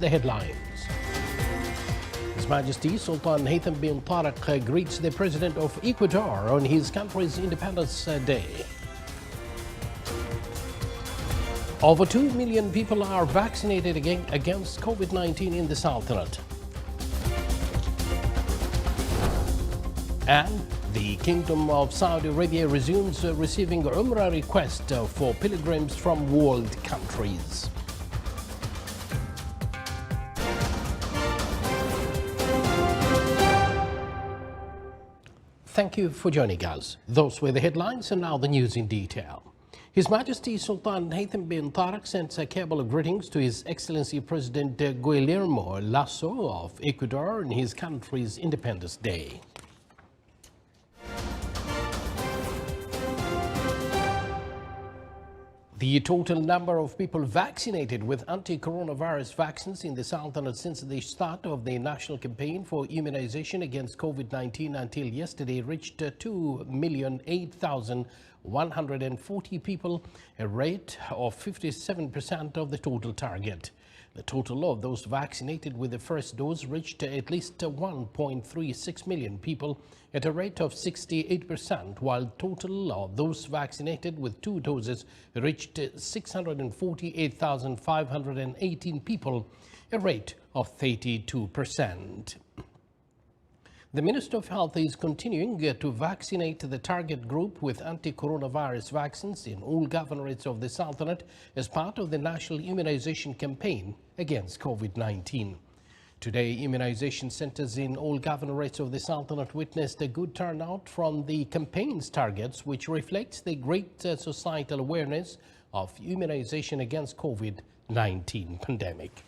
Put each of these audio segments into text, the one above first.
The headlines. His Majesty Sultan Haytham bin Tariq greets the President of Ecuador on his country's Independence Day. Over 2 million people are vaccinated against COVID-19 in the Sultanate. And the Kingdom of Saudi Arabia resumes receiving Umrah requests for pilgrims from world countries. Thank you for joining us. Those were the headlines, and now the news in detail. His Majesty Sultan Haytham bin Tariq sends a cable of greetings to His Excellency President Guillermo Lasso of Ecuador on his country's Independence Day. The total number of people vaccinated with anti-coronavirus vaccines in the Sultanate since the start of the national campaign for immunization against COVID-19 until yesterday reached 2,008,140 people, a rate of 57% of the total target. The total of those vaccinated with the first dose reached at least 1.36 million people at a rate of 68%, while total of those vaccinated with 2 doses reached 648,518 people, a rate of 32%. The Minister of Health is continuing to vaccinate the target group with anti-coronavirus vaccines in all governorates of the Sultanate as part of the national immunization campaign against COVID-19. Today, immunization centers in all governorates of the Sultanate witnessed a good turnout from the campaign's targets, which reflects the great societal awareness of immunization against COVID-19 pandemic.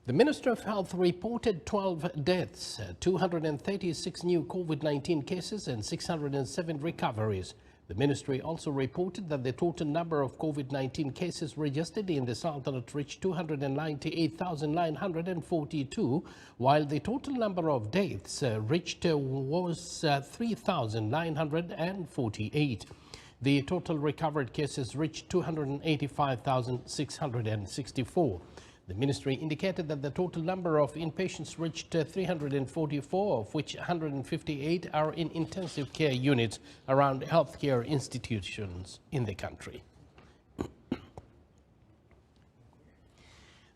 The Minister of Health reported 12 deaths, 236 new COVID-19 cases and 607 recoveries. The ministry also reported that the total number of COVID-19 cases registered in the Sultanate reached 298,942, while the total number of deaths was 3,948. The total recovered cases reached 285,664. The ministry indicated that the total number of inpatients reached 344, of which 158 are in intensive care units around healthcare institutions in the country.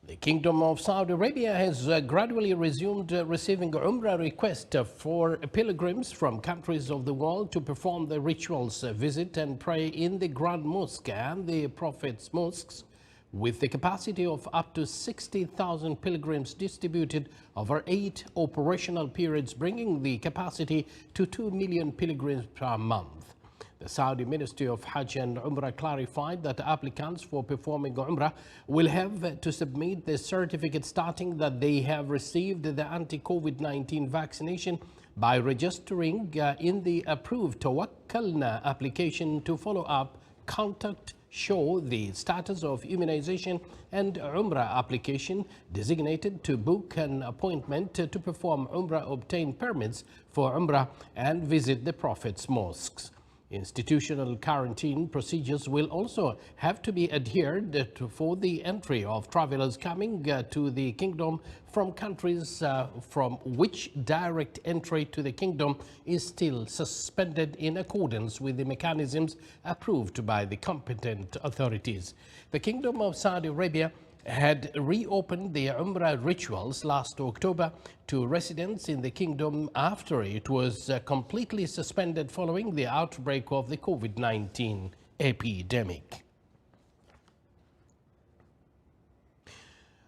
The Kingdom of Saudi Arabia has gradually resumed receiving Umrah requests for pilgrims from countries of the world to perform the rituals, visit and pray in the Grand Mosque and the Prophet's mosques, with the capacity of up to 60,000 pilgrims distributed over 8 operational periods, bringing the capacity to 2 million pilgrims per month. The Saudi Ministry of Hajj and Umrah clarified that applicants for performing Umrah will have to submit the certificate stating that they have received the anti-COVID-19 vaccination by registering in the approved Tawakkalna application to follow up, contact, show the status of immunization, and Umrah application designated to book an appointment to perform Umrah, obtain permits for Umrah, and visit the Prophet's mosques. Institutional quarantine procedures will also have to be adhered to for the entry of travelers coming to the kingdom from countries from which direct entry to the kingdom is still suspended in accordance with the mechanisms approved by the competent authorities. The Kingdom of Saudi Arabia had reopened the Umrah rituals last October to residents in the kingdom after it was completely suspended following the outbreak of the COVID-19 epidemic.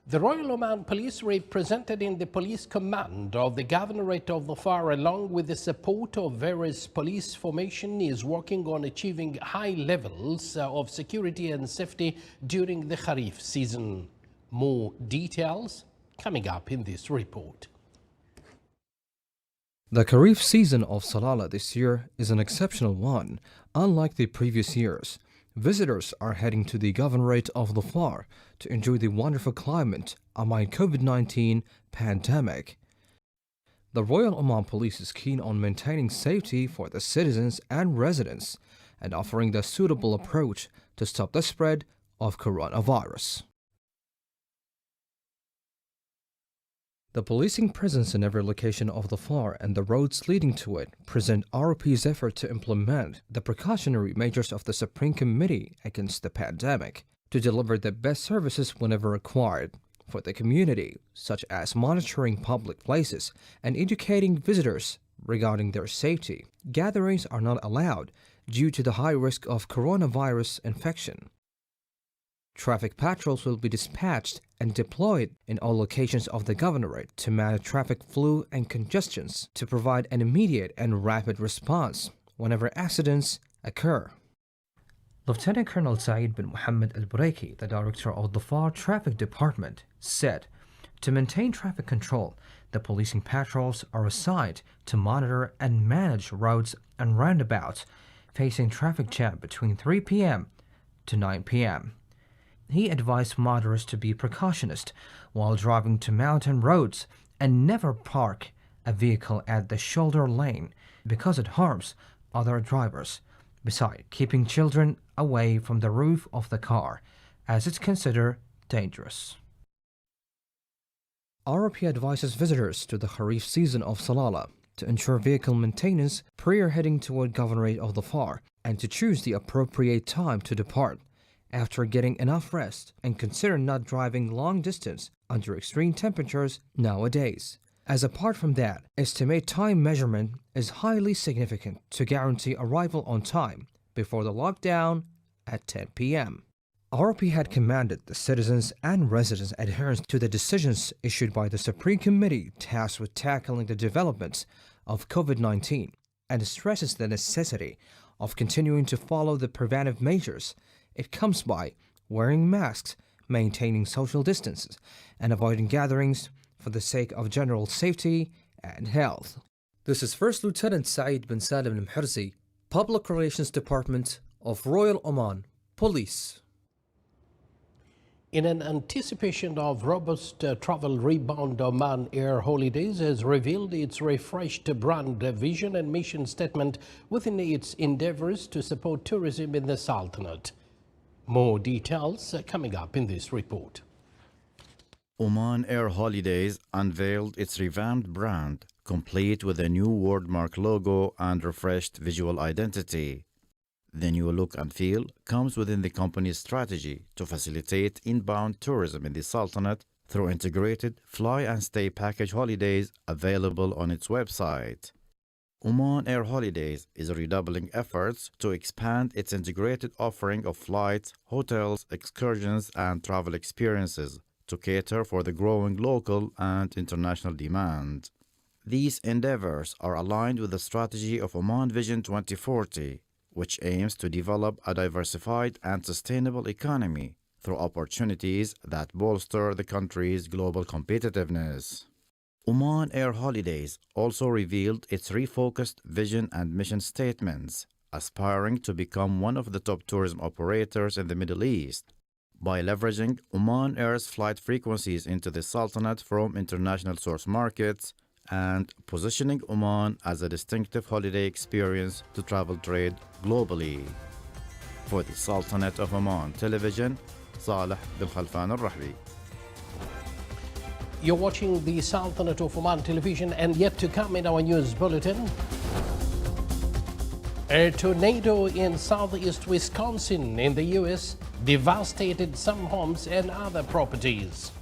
The Royal Oman Police, represented in the police command of the Governorate of Dhofar, along with the support of various police formation, is working on achieving high levels of security and safety during the Kharif season. More details coming up in this report. The Kharif season of Salalah this year is an exceptional one, unlike the previous years. Visitors are heading to the Governorate of Dhofar to enjoy the wonderful climate amid COVID-19 pandemic. The Royal Oman Police is keen on maintaining safety for the citizens and residents and offering the suitable approach to stop the spread of coronavirus. The policing presence in every location of Dhofar and the roads leading to it present ROP's effort to implement the precautionary measures of the Supreme Committee against the pandemic to deliver the best services whenever required for the community, such as monitoring public places and educating visitors regarding their safety. Gatherings are not allowed due to the high risk of coronavirus infection. Traffic patrols will be dispatched and deployed in all locations of the Governorate to manage traffic flow and congestions to provide an immediate and rapid response whenever accidents occur. Lieutenant Colonel Saeed bin Mohammed al-Buraiki, the director of the Dhofar Traffic Department, said, to maintain traffic control, the policing patrols are assigned to monitor and manage roads and roundabouts facing traffic jam between 3 p.m. to 9 p.m. He advised motorists to be precautionist while driving to mountain roads and never park a vehicle at the shoulder lane because it harms other drivers, besides keeping children away from the roof of the car, as it's considered dangerous. ROP advises visitors to the Kharif season of Salalah to ensure vehicle maintenance prior heading toward Governorate of Dhofar and to choose the appropriate time to depart after getting enough rest, and consider not driving long distance under extreme temperatures nowadays. As apart from that, estimate time measurement is highly significant to guarantee arrival on time before the lockdown at 10 p.m. ROP had commanded the citizens and residents' adherence to the decisions issued by the Supreme Committee tasked with tackling the developments of COVID-19 and stresses the necessity of continuing to follow the preventive measures. It comes by wearing masks, maintaining social distances, and avoiding gatherings for the sake of general safety and health. This is First Lieutenant Saeed bin Salim al-Mhirzi, Public Relations Department of Royal Oman Police. In an anticipation of robust travel rebound, Oman Air Holidays has revealed its refreshed brand vision and mission statement within its endeavors to support tourism in the Sultanate. More details coming up in this report. Oman Air Holidays unveiled its revamped brand, complete with a new wordmark logo and refreshed visual identity. The new look and feel comes within the company's strategy to facilitate inbound tourism in the Sultanate through integrated fly and stay package holidays available on its website. Oman Air Holidays is redoubling efforts to expand its integrated offering of flights, hotels, excursions, and travel experiences to cater for the growing local and international demand. These endeavors are aligned with the strategy of Oman Vision 2040, which aims to develop a diversified and sustainable economy through opportunities that bolster the country's global competitiveness. Oman Air Holidays also revealed its refocused vision and mission statements, aspiring to become one of the top tourism operators in the Middle East by leveraging Oman Air's flight frequencies into the Sultanate from international source markets and positioning Oman as a distinctive holiday experience to travel trade globally. For the Sultanate of Oman Television, Saleh bin Khalfan al-Rahbi. You're watching the Sultanate of Oman Television, and yet to come in our news bulletin. A tornado in southeast Wisconsin in the U.S. devastated some homes and other properties.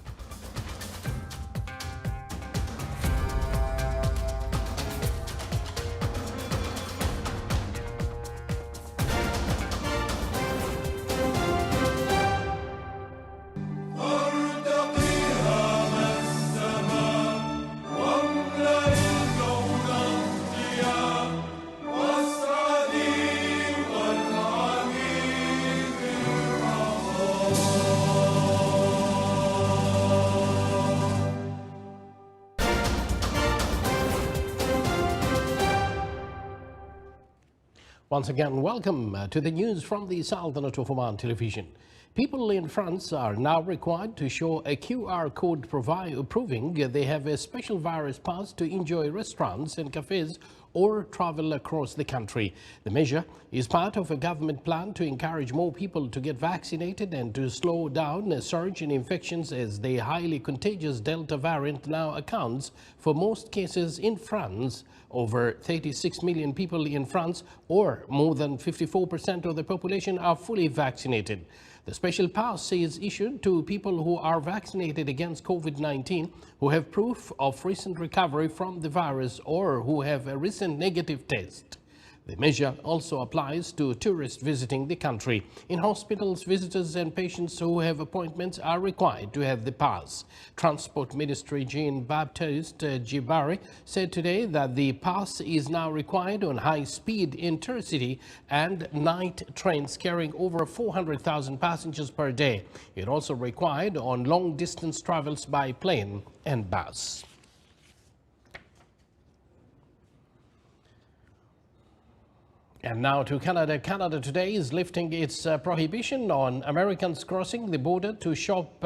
Once again, welcome to the news from the Sultanate of Oman Television. People in France are now required to show a QR code proving they have a special virus pass to enjoy restaurants and cafes or travel across the country. The measure is part of a government plan to encourage more people to get vaccinated and to slow down a surge in infections, as the highly contagious Delta variant now accounts for most cases in France. Over 36 million people in France, or more than 54% of the population, are fully vaccinated. The special pass is issued to people who are vaccinated against COVID-19, who have proof of recent recovery from the virus, or who have a recent negative test. The measure also applies to tourists visiting the country. In hospitals, visitors and patients who have appointments are required to have the pass. Transport Minister Jean-Baptiste Djibari said today that the pass is now required on high-speed intercity and night trains carrying over 400,000 passengers per day. It also required on long-distance travels by plane and bus. And now to Canada. Canada today is lifting its prohibition on Americans crossing the border to shop,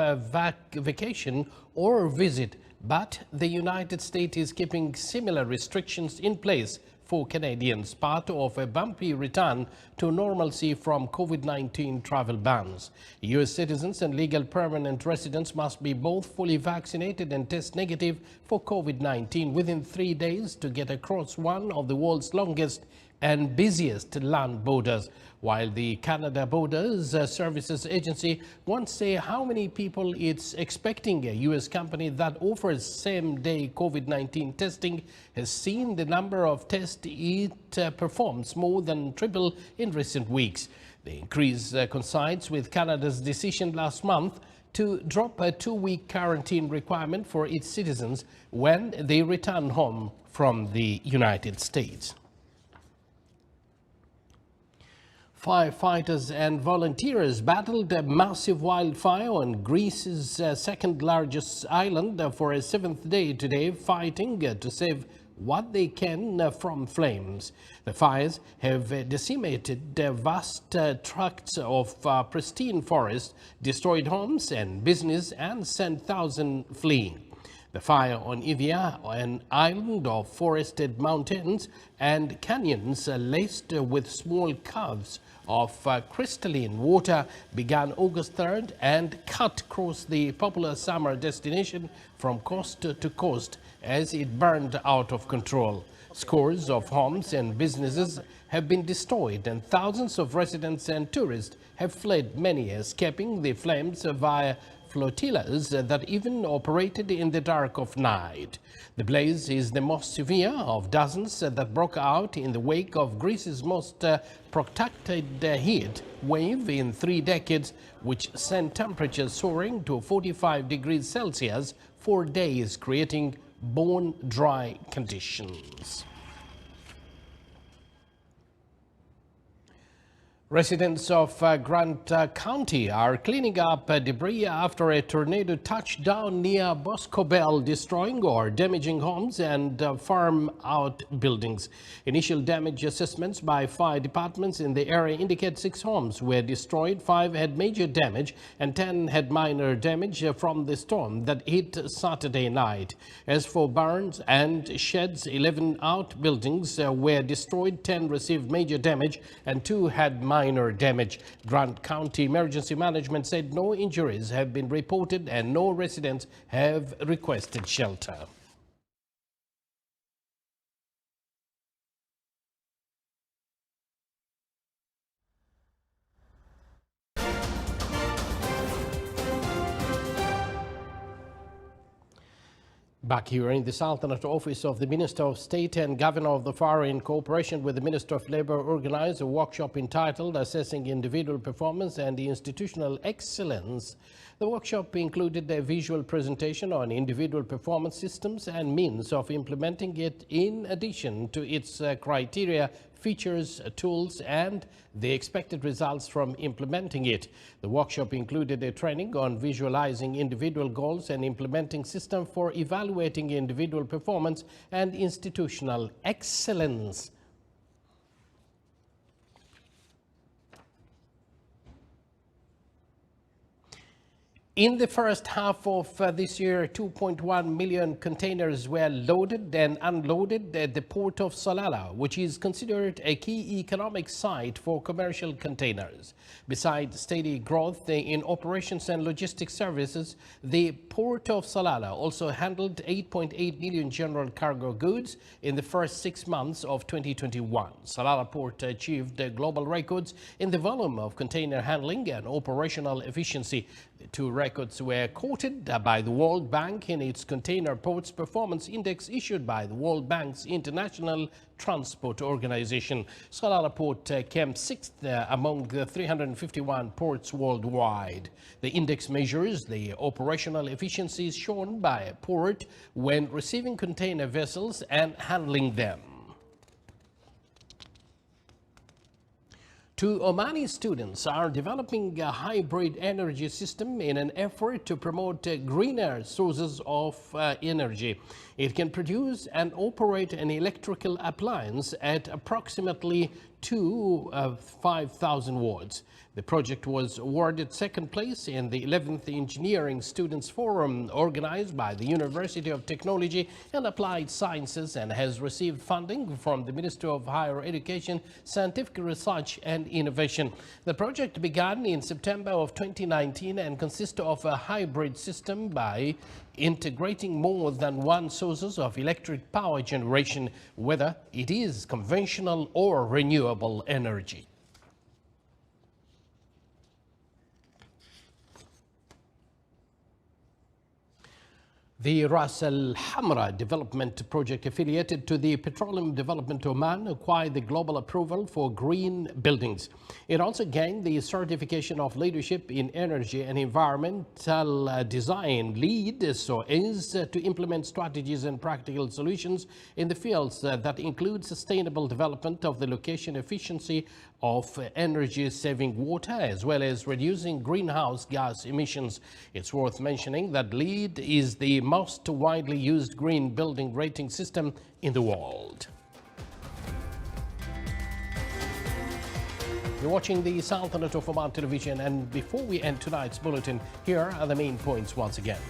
vacation or visit. But the United States is keeping similar restrictions in place for Canadians, part of a bumpy return to normalcy from COVID-19 travel bans. U.S. citizens and legal permanent residents must be both fully vaccinated and test negative for COVID-19 within 3 days to get across one of the world's longest and busiest land borders, while the Canada Borders Services Agency won't say how many people it's expecting. A U.S. company that offers same-day COVID-19 testing has seen the number of tests it performs more than triple in recent weeks. The increase coincides with Canada's decision last month to drop a 2-week quarantine requirement for its citizens when they return home from the United States. Firefighters and volunteers battled a massive wildfire on Greece's second-largest island for a 7th day today, fighting to save what they can from flames. The fires have decimated vast tracts of pristine forest, destroyed homes and business, and sent thousands fleeing. The fire on Evia, an island of forested mountains and canyons laced with small curves of crystalline water, began August 3rd and cut across the popular summer destination from coast to coast as it burned out of control. Scores of homes and businesses have been destroyed, and thousands of residents and tourists have fled, many escaping the flames via flotillas that even operated in the dark of night. The blaze is the most severe of dozens that broke out in the wake of Greece's most protracted heat wave in 3 decades, which sent temperatures soaring to 45 degrees Celsius for days, creating bone-dry conditions. Residents of Grant County are cleaning up debris after a tornado touched down near Boscobel, destroying or damaging homes and farm-out buildings. Initial damage assessments by fire departments in the area indicate 6 homes were destroyed, 5 had major damage, and 10 had minor damage from the storm that hit Saturday night. As for barns and sheds, 11 outbuildings were destroyed, 10 received major damage, and 2 had minor damage. Grant County Emergency Management said no injuries have been reported and no residents have requested shelter. Back here in the Sultanate office of the Minister of State and Governor of Dhofar, in cooperation with the Minister of Labour, organized a workshop entitled Assessing Individual Performance and Institutional Excellence. The workshop included a visual presentation on individual performance systems and means of implementing it, in addition to its criteria, features, tools, and the expected results from implementing it. The workshop included a training on visualizing individual goals and implementing system for evaluating individual performance and institutional excellence. In the first half of this year, 2.1 million containers were loaded and unloaded at the port of Salalah, which is considered a key economic site for commercial containers. Besides steady growth in operations and logistics services, the port of Salalah also handled 8.8 million general cargo goods in the first 6 months of 2021. Salalah port achieved global records in the volume of container handling and operational efficiency. The two records were quoted by the World Bank in its Container Ports Performance Index issued by the World Bank's International Transport Organization. Salalah Port came sixth among the 351 ports worldwide. The index measures the operational efficiencies shown by a port when receiving container vessels and handling them. Two Omani students are developing a hybrid energy system in an effort to promote greener sources of energy. It can produce and operate an electrical appliance at approximately 5,000 watts. The project was awarded second place in the 11th Engineering Students Forum organized by the University of Technology and Applied Sciences and has received funding from the Ministry of Higher Education, Scientific Research and Innovation. The project began in September of 2019 and consists of a hybrid system by integrating more than one sources of electric power generation, whether it is conventional or renewable energy. The Ras Al Hamra development project affiliated to the Petroleum Development Oman acquired the global approval for green buildings. It also gained the certification of leadership in energy and environmental design lead so as to implement strategies and practical solutions in the fields that include sustainable development of the location efficiency of energy saving water as well as reducing greenhouse gas emissions. It's worth mentioning that LEED is the most widely used green building rating system in the world. You're watching the Sultanate of Oman television, and before we end tonight's bulletin, here are the main points once again.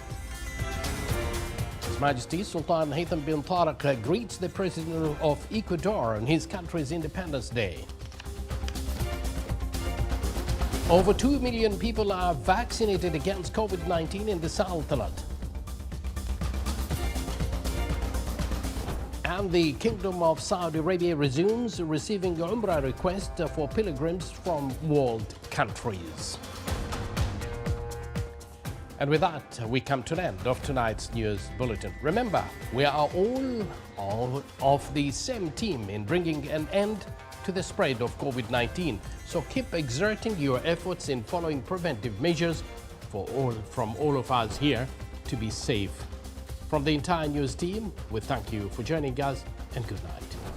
His Majesty Sultan Haytham bin Tariq greets the President of Ecuador on his country's Independence Day. Over 2 million people are vaccinated against COVID-19 in the Sultanate. And the Kingdom of Saudi Arabia resumes receiving Umrah requests for pilgrims from world countries. And with that, we come to an end of tonight's news bulletin. Remember, we are all of the same team in bringing an end to the spread of COVID-19. So keep exerting your efforts in following preventive measures from all of us here to be safe. From the entire news team, we thank you for joining us and good night.